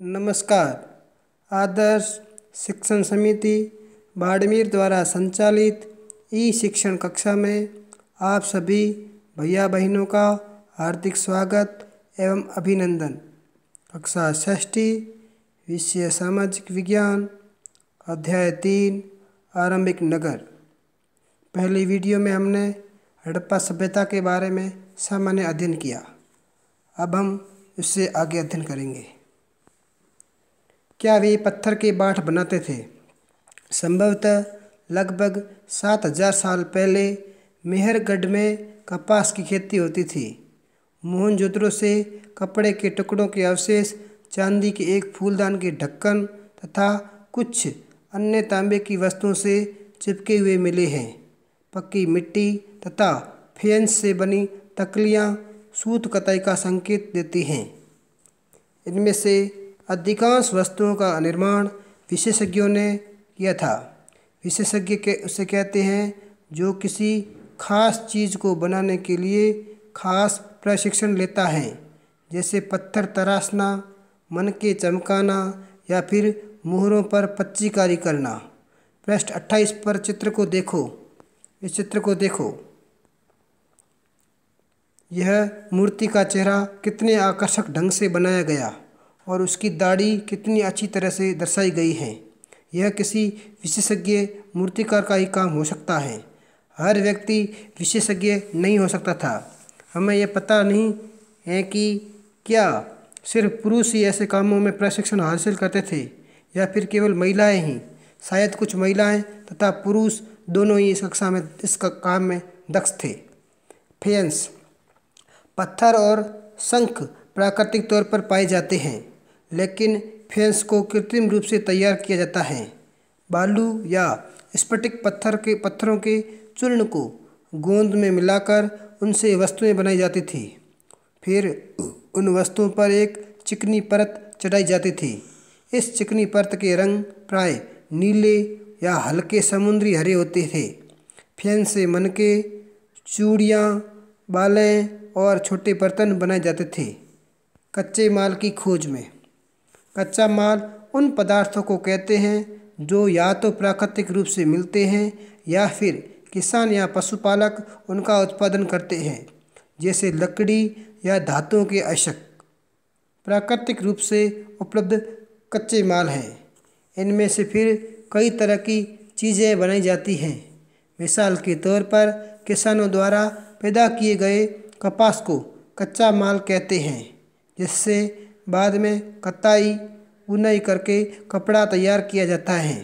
नमस्कार। आदर्श शिक्षण समिति बाड़मेर द्वारा संचालित ई शिक्षण कक्षा में आप सभी भैया बहनों का हार्दिक स्वागत एवं अभिनंदन। कक्षा षष्ठी, विषय सामाजिक विज्ञान, अध्याय 3, आरंभिक नगर। पहली वीडियो में हमने हड़प्पा सभ्यता के बारे में सामान्य अध्ययन किया। अब हम इससे आगे अध्ययन करेंगे। क्या वे पत्थर के बाँट बनाते थे? संभवतः लगभग 7000 साल पहले मेहरगढ़ में कपास की खेती होती थी। मोहनजोदड़ो से कपड़े के टुकड़ों के अवशेष, चांदी के एक फूलदान के ढक्कन तथा कुछ अन्य तांबे की वस्तुओं से चिपके हुए मिले हैं। पक्की मिट्टी तथा फेंस से बनी तकलियाँ सूत कताई का संकेत देती हैं। इनमें से अधिकांश वस्तुओं का निर्माण विशेषज्ञों ने किया था। विशेषज्ञ उसे कहते हैं जो किसी खास चीज़ को बनाने के लिए खास प्रशिक्षण लेता है, जैसे पत्थर तराशना, मनके चमकाना या फिर मोहरों पर पच्चीकारी करना। पृष्ठ 28 पर चित्र को देखो। इस चित्र को देखो। यह मूर्ति का चेहरा कितने आकर्षक ढंग से बनाया गया और उसकी दाढ़ी कितनी अच्छी तरह से दर्शाई गई है। यह किसी विशेषज्ञ मूर्तिकार का ही काम हो सकता है। हर व्यक्ति विशेषज्ञ नहीं हो सकता था। हमें यह पता नहीं है कि क्या सिर्फ पुरुष ही ऐसे कामों में प्रशिक्षण हासिल करते थे या फिर केवल महिलाएं ही। शायद कुछ महिलाएं तथा पुरुष दोनों ही इस काम में दक्ष थे। फेंस, पत्थर और शंख प्राकृतिक तौर पर पाए जाते हैं, लेकिन फेंस को कृत्रिम रूप से तैयार किया जाता है। बालू या स्फटिक पत्थरों के चूर्ण को गोंद में मिलाकर उनसे वस्तुएं बनाई जाती थी। फिर उन वस्तुओं पर एक चिकनी परत चढ़ाई जाती थी। इस चिकनी परत के रंग प्राय नीले या हल्के समुद्री हरे होते थे। फेंस से मनके, चूड़ियाँ, बालें और छोटे बर्तन बनाए जाते थे। कच्चे माल की खोज में। कच्चा माल उन पदार्थों को कहते हैं जो या तो प्राकृतिक रूप से मिलते हैं या फिर किसान या पशुपालक उनका उत्पादन करते हैं, जैसे लकड़ी या धातुओं के अयस्क। प्राकृतिक रूप से उपलब्ध कच्चे माल हैं। इनमें से फिर कई तरह की चीज़ें बनाई जाती हैं। मिसाल के तौर पर किसानों द्वारा पैदा किए गए कपास को कच्चा माल कहते हैं, जिससे बाद में कताई बुनाई करके कपड़ा तैयार किया जाता है।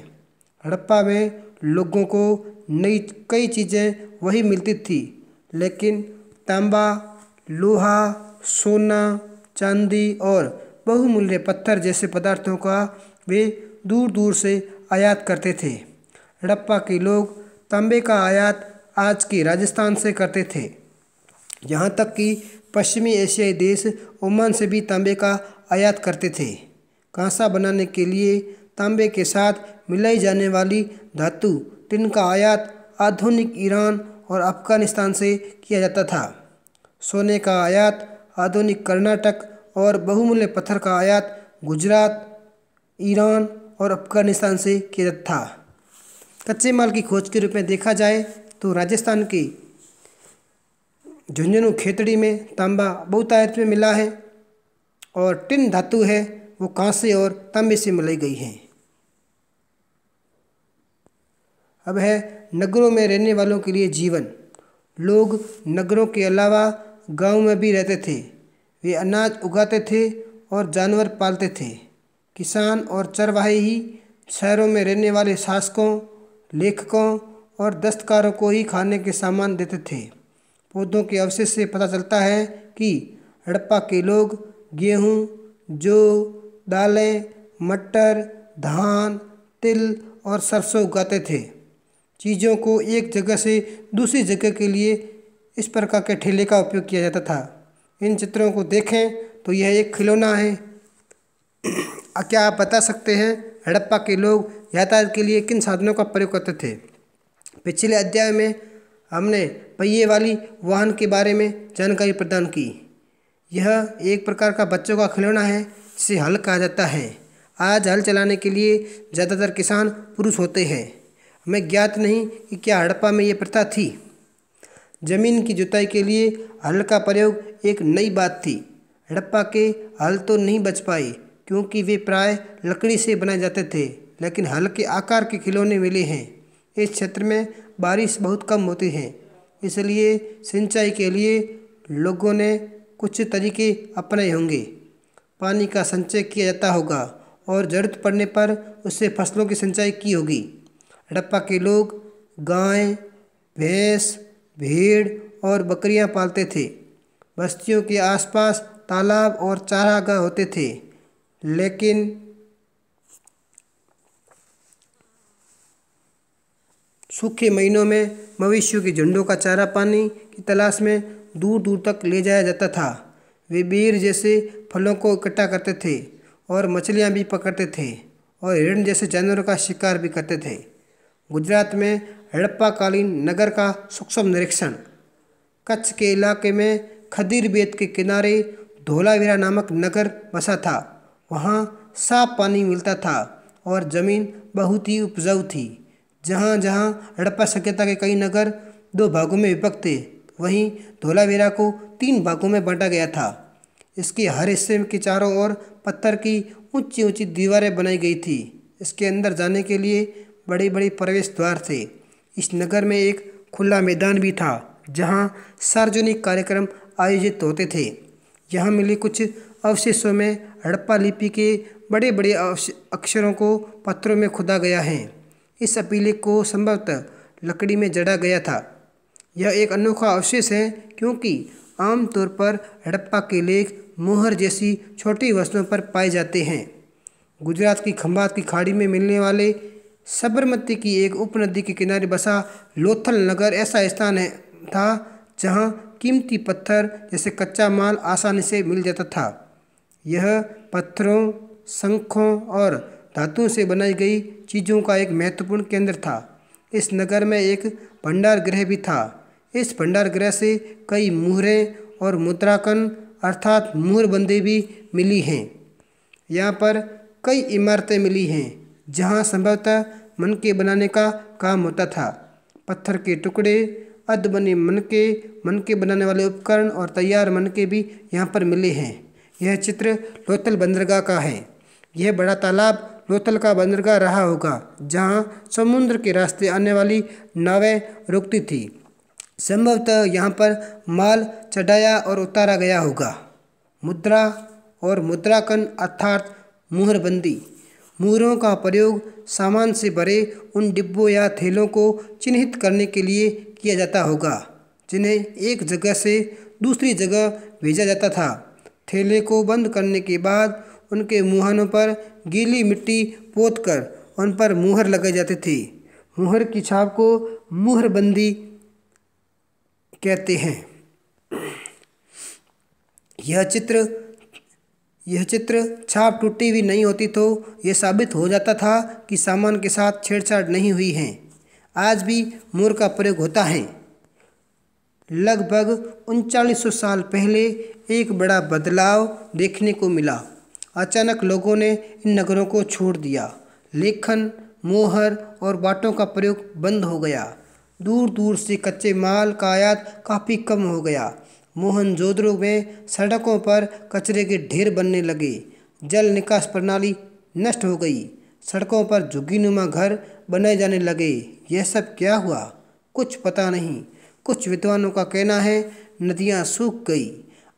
हड़प्पा में लोगों को कई चीज़ें वही मिलती थी, लेकिन तांबा, लोहा, सोना, चांदी और बहुमूल्य पत्थर जैसे पदार्थों का वे दूर दूर से आयात करते थे। हड़प्पा के लोग तांबे का आयात आज के राजस्थान से करते थे। यहाँ तक कि पश्चिमी एशियाई देश ओमान से भी तांबे का आयात करते थे। कांसा बनाने के लिए तांबे के साथ मिलाई जाने वाली धातु टिन का आयात आधुनिक ईरान और अफगानिस्तान से किया जाता था। सोने का आयात आधुनिक कर्नाटक और बहुमूल्य पत्थर का आयात गुजरात, ईरान और अफगानिस्तान से किया जाता था। कच्चे माल की खोज के रूप में देखा जाए तो राजस्थान की झुंझुनू खेतड़ी में तांबा बहुतायत में मिला है और टिन धातु है वो कांसे और तांबे से मिलाई गई है। अब है नगरों में रहने वालों के लिए जीवन। लोग नगरों के अलावा गांव में भी रहते थे। वे अनाज उगाते थे और जानवर पालते थे। किसान और चरवाहे ही शहरों में रहने वाले शासकों, लेखकों और दस्तकारों को ही खाने के सामान देते थे। पौधों के अवशेष से पता चलता है कि हड़प्पा के लोग गेहूँ, जौ, दालें, मटर, धान, तिल और सरसों उगाते थे। चीज़ों को एक जगह से दूसरी जगह के लिए इस प्रकार के ठेले का उपयोग किया जाता था। इन चित्रों को देखें तो यह एक खिलौना है। क्या आप बता सकते हैं हड़प्पा के लोग यातायात के लिए किन साधनों का प्रयोग करते थे? पिछले अध्याय में हमने पहिए वाली वाहन के बारे में जानकारी प्रदान की। यह एक प्रकार का बच्चों का खिलौना है जिसे हल कहा जाता है। आज हल चलाने के लिए ज़्यादातर किसान पुरुष होते हैं। हमें ज्ञात नहीं कि क्या हड़प्पा में ये प्रथा थी। जमीन की जुताई के लिए हल का प्रयोग एक नई बात थी। हड़प्पा के हल तो नहीं बच पाए क्योंकि वे प्राय लकड़ी से बनाए जाते थे, लेकिन हल के आकार के खिलौने मिले हैं। इस क्षेत्र में बारिश बहुत कम होती है, इसलिए सिंचाई के लिए लोगों ने कुछ तरीके अपनाए होंगे। पानी का संचय किया जाता होगा और ज़रूरत पड़ने पर उससे फसलों की सिंचाई की होगी। हड़प्पा के लोग गाय, भैंस, भेड़ और बकरियां पालते थे। बस्तियों के आसपास तालाब और चारागाह होते थे, लेकिन सूखे महीनों में मवेशियों के झुंडों का चारा पानी की तलाश में दूर दूर तक ले जाया जाता था। वे बेर जैसे फलों को इकट्ठा करते थे और मछलियां भी पकड़ते थे और हिरण जैसे जानवरों का शिकार भी करते थे। गुजरात में हड़प्पा कालीन नगर का सूक्ष्म निरीक्षण। कच्छ के इलाके में खदीर बेट के किनारे धोलावीरा नामक नगर बसा था। वहाँ साफ पानी मिलता था और ज़मीन बहुत ही उपजाऊ थी। जहाँ जहाँ हड़प्पा सभ्यता के कई नगर 2 भागों में विभक्त थे, वहीं धोलावीरा को 3 भागों में बांटा गया था। इसके हर हिस्से के चारों ओर पत्थर की ऊंची ऊंची दीवारें बनाई गई थी। इसके अंदर जाने के लिए बड़े बड़े प्रवेश द्वार थे। इस नगर में एक खुला मैदान भी था जहाँ सार्वजनिक कार्यक्रम आयोजित होते थे। यहाँ मिले कुछ अवशेषों में हड़प्पा लिपि के बड़े बड़े अक्षरों को पत्थरों में खुदा गया है। इस अभिलेख को संभवतः लकड़ी में जड़ा गया था। यह एक अनोखा अवशेष है क्योंकि आमतौर पर हड़प्पा के लेख मोहर जैसी छोटी वस्तुओं पर पाए जाते हैं। गुजरात की खंभात की खाड़ी में मिलने वाले साबरमती की एक उपनदी के किनारे बसा लोथल नगर ऐसा स्थान था जहां कीमती पत्थर जैसे कच्चा माल आसानी से मिल जाता था। यह पत्थरों, शंखों और धातुओं से बनाई गई चीज़ों का एक महत्वपूर्ण केंद्र था। इस नगर में एक भंडार गृह भी था। इस भंडार गृह से कई मुहरें और मुद्राकन अर्थात मुहरबंदी भी मिली हैं। यहाँ पर कई इमारतें मिली हैं जहाँ संभवतः मनके बनाने का काम होता था। पत्थर के टुकड़े, अध बने मनके बनाने वाले उपकरण और तैयार मनके भी यहाँ पर मिले हैं। यह चित्र लोथल बंदरगाह का है। यह बड़ा तालाब लोथल का बंदरगाह रहा होगा जहाँ समुद्र के रास्ते आने वाली नावें रुकती थी। संभवतः यहाँ पर माल चढ़ाया और उतारा गया होगा। मुद्रा और मुद्राकन अर्थात मुहरबंदी। मुहरों का प्रयोग सामान से भरे उन डिब्बों या थैलों को चिन्हित करने के लिए किया जाता होगा जिन्हें एक जगह से दूसरी जगह भेजा जाता था। थैले को बंद करने के बाद उनके मुहानों पर गीली मिट्टी पोतकर उन पर मुहर लगाए जाते थे। मुहर की छाप को मुहरबंदी कहते हैं। यह चित्र छाप टूटी हुई नहीं होती तो यह साबित हो जाता था कि सामान के साथ छेड़छाड़ नहीं हुई है। आज भी मुहर का प्रयोग होता है। लगभग 3900 साल पहले एक बड़ा बदलाव देखने को मिला। अचानक लोगों ने इन नगरों को छोड़ दिया। लेखन, मोहर और बाटों का प्रयोग बंद हो गया। दूर दूर से कच्चे माल का आयात काफ़ी कम हो गया। मोहनजोदड़ो में सड़कों पर कचरे के ढेर बनने लगे। जल निकास प्रणाली नष्ट हो गई। सड़कों पर झुग्गीनुमा घर बनाए जाने लगे। यह सब क्या हुआ? कुछ पता नहीं। कुछ विद्वानों का कहना है नदियाँ सूख गई।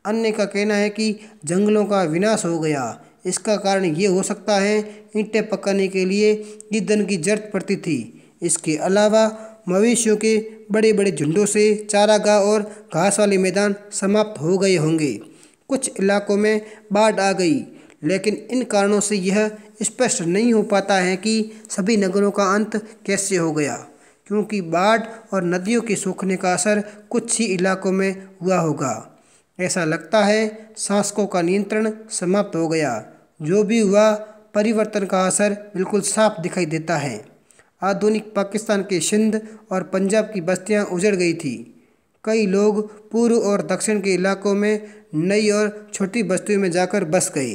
अन्य का कहना है कि जंगलों का विनाश हो गया। इसका कारण ये हो सकता है ईंटें पकाने के लिए ईंधन की जरूरत पड़ती थी। इसके अलावा मवेशियों के बड़े बड़े झुंडों से चारागाह और घास वाले मैदान समाप्त हो गए होंगे। कुछ इलाकों में बाढ़ आ गई, लेकिन इन कारणों से यह स्पष्ट नहीं हो पाता है कि सभी नगरों का अंत कैसे हो गया, क्योंकि बाढ़ और नदियों के सूखने का असर कुछ ही इलाकों में हुआ होगा। ऐसा लगता है शासकों का नियंत्रण समाप्त हो गया। जो भी हुआ, परिवर्तन का असर बिल्कुल साफ दिखाई देता है। आधुनिक पाकिस्तान के सिंध और पंजाब की बस्तियां उजड़ गई थी। कई लोग पूर्व और दक्षिण के इलाकों में नई और छोटी बस्तियों में जाकर बस गए।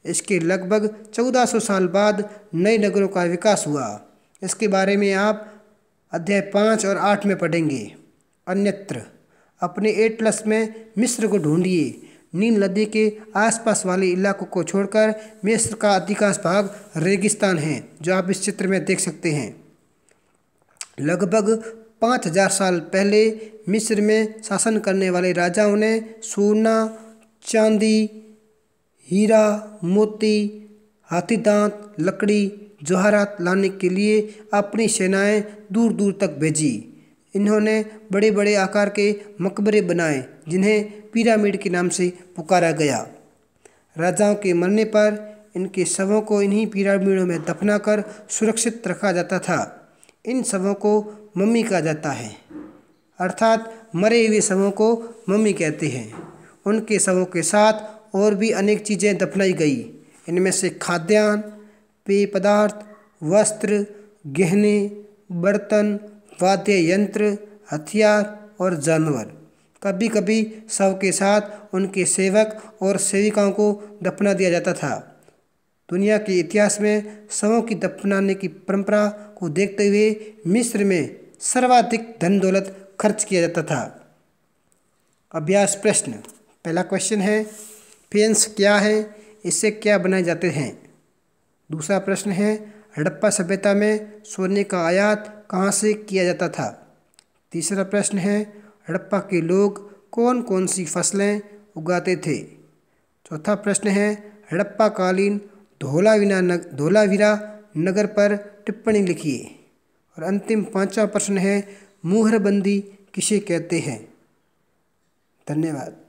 इसके लगभग 1400 साल बाद नए नगरों का विकास हुआ। इसके बारे में आप अध्याय 5 और 8 में पढ़ेंगे। अन्यत्र अपने एटलस में मिस्र को ढूंढिए। नील नदी के आसपास वाले इलाकों को छोड़कर मिस्र का अधिकांश भाग रेगिस्तान है, जो आप इस चित्र में देख सकते हैं। लगभग 5000 साल पहले मिस्र में शासन करने वाले राजाओं ने सोना, चांदी, हीरा, मोती, हाथीदांत, लकड़ी, जवाहरात लाने के लिए अपनी सेनाएं दूर दूर तक भेजी। इन्होंने बड़े बड़े आकार के मकबरे बनाए, जिन्हें पिरामिड के नाम से पुकारा गया। राजाओं के मरने पर इनके शवों को इन्हीं पिरामिडों में दफनाकर सुरक्षित रखा जाता था। इन शवों को मम्मी कहा जाता है, अर्थात मरे हुए शवों को मम्मी कहते हैं। उनके शवों के साथ और भी अनेक चीज़ें दफनाई गई। इनमें से खाद्यान्न, पेय पदार्थ, वस्त्र, गहने, बर्तन, वाद्य यंत्र, हथियार और जानवर। कभी कभी शव के साथ उनके सेवक और सेविकाओं को दफना दिया जाता था। दुनिया के इतिहास में शवों की दफनाने की परंपरा को देखते हुए मिस्र में सर्वाधिक धन दौलत खर्च किया जाता था। अभ्यास प्रश्न। पहला क्वेश्चन है, पेंस क्या है, इससे क्या बनाए जाते हैं। दूसरा प्रश्न है, हड़प्पा सभ्यता में सोने का आयात कहाँ से किया जाता था। तीसरा प्रश्न है, हड़प्पा के लोग कौन कौन सी फसलें उगाते थे। चौथा प्रश्न है, हड़प्पा कालीन धोलावीरा नगर पर टिप्पणी लिखिए। और अंतिम पांचवा प्रश्न है, मुहरबंदी किसे कहते हैं। धन्यवाद।